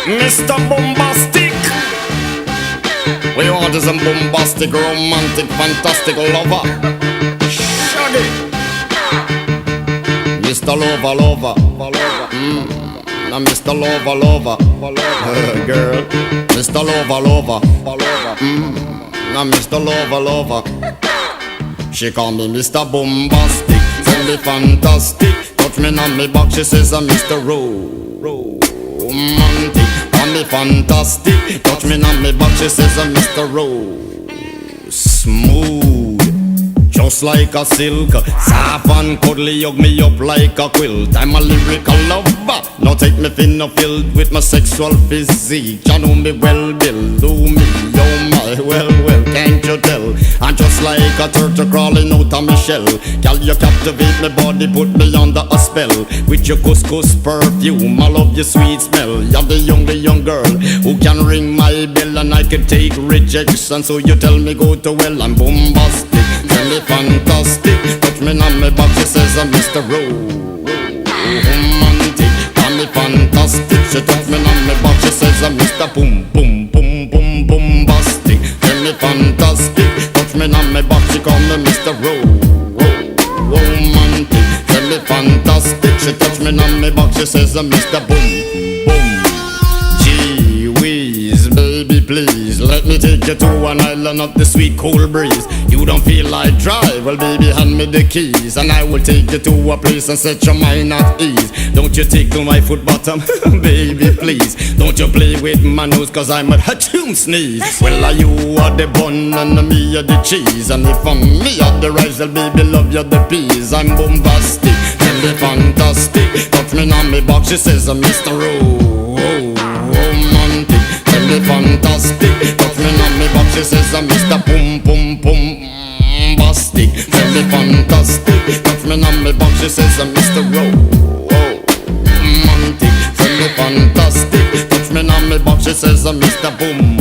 Mr. Bombastic. We want is a bombastic, romantic, fantastic lover. Shaggy. Mr. Lover, lover. Now Mr. Lover, lover. Girl. Mr. Lover, lover. Now Mr. Lover, lover. She call me Mr. Bombastic. Tell me fantastic. Touch me on me back, she says I'm Mr. Romantic. Call me fantastic. Touch me on me back, she says I'm Mr. Smooth, just like a silk. Soft and cuddly, hug me up like a quilt. I'm a lyrical lover. Now take me thin or filled with my sexual physique. You know me well, Bill. Do me, oh my, well, can't you tell? I'm just like a turtle crawling out of my shell. Girl, you captivate my body, put me under a spell. With your couscous perfume, I love your sweet smell. You're the young girl who can ring my bell, and I can take rejection. So you tell me go to well, I'm bombastic. Tell me fantastic. Touch me on my back, she says I'm Mr. Romantic. Tell me fantastic. She touch me on my back, she says I'm Mr. Bombastic. Tell me fantastic. Touch me on my back, she call me Mr. Romantic. Tell me fantastic. She touch me on my back, she says I'm Mr. Gee whiz, baby please, let me take you to an island of the sweet cool breeze. You don't feel like drive, well baby hand me the keys, and I will take you to a place and set your mind at ease. Don't you tickle my foot bottom, baby please. Don't you play with my nose, cause I'm a hatchoon sneeze. Well you are the bun and me are the cheese, and if I'm me are the rice, well baby love you the peas. I'm bombastic, tell me fantastic. Touch me on me box, she says I'm Mr. Romantic. Tell me fantastic. Touch me on me box, she says I'm Mr. Bombastic. Tell me fantastic. Touch me on me box, she says I'm Mr. Romantic. Tell me fantastic. Touch me on me box, she says I'm Mr. Boom.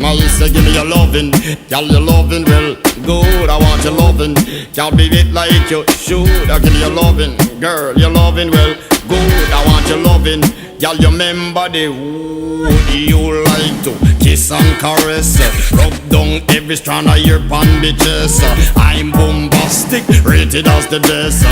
I say give me your lovin', girl your lovin' well good. I want your lovin', can't be it like you should. I give me your lovin', girl your lovin' well good. I want your lovin', girl you remember the wood you like to kiss and caress, rub down every strand of your bandages. I'm bombastic, rated as the best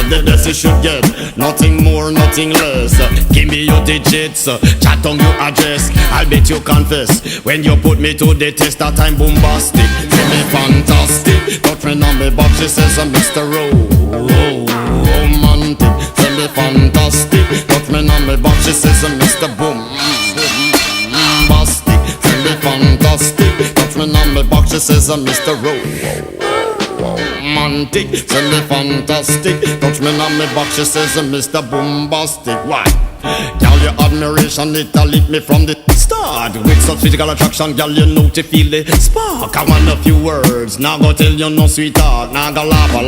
you should get, nothing more, nothing less. Give me your digits, chat on your address, I'll bet you confess when you put me to the test that I'm bombastic. Tell me fantastic, touch me on me back, she says I'm Mr. Romantic. Tell me fantastic, touch me on me back, she says I'm Mr. Bombastic. Tell me fantastic, touch me on me back, she says I'm Mr. Romantic. Tell me fantastic, touch me on me back, she says I'm Mr. Bombastic. Why? Girl, your admiration, it lit me from the start. With such physical attraction, girl, you know to feel the spark. I want a few words, now go tell you no sweetheart. Now go laba,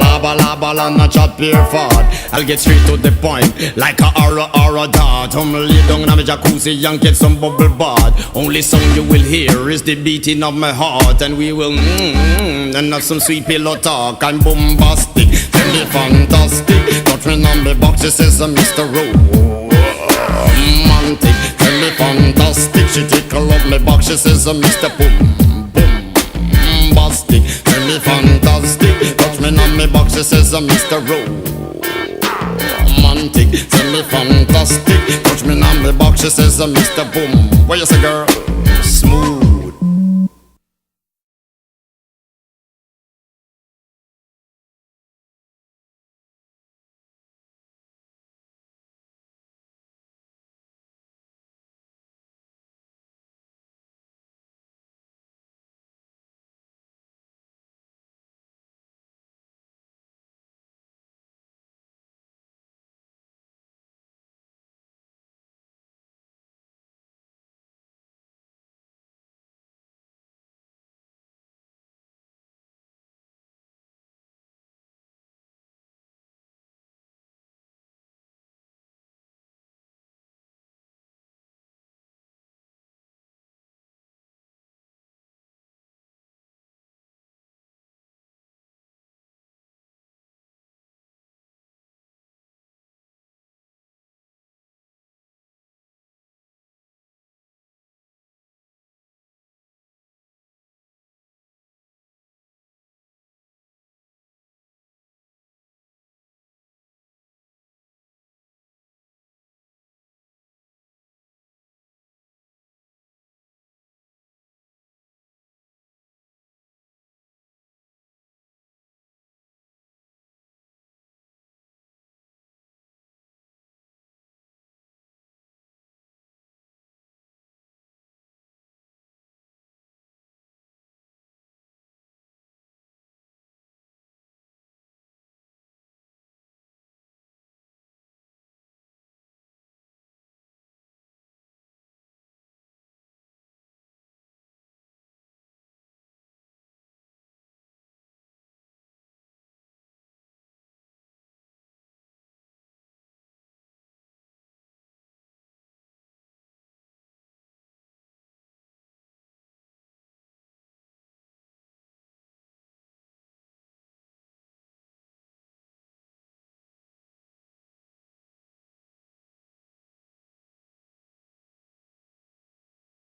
not chat pure fart. I'll get straight to the point, like a aura dart. Lay down in my jacuzzi and get some bubble bath. Only song you will hear is the beating of my heart, and we will and have some sweet pillow talk. I'm bombastic, tell me fantastic. Touch me on the box, she says I'm Mr. Romantic. Tell me fantastic. She tickle up me back, she says I'm Mr. Bombastic. Tell me fantastic. Touch me on me back, she says I'm Mr. Romantic. Tell me fantastic. Touch me on me back, she says I'm Mr. Boom. What you say, girl? Smooth.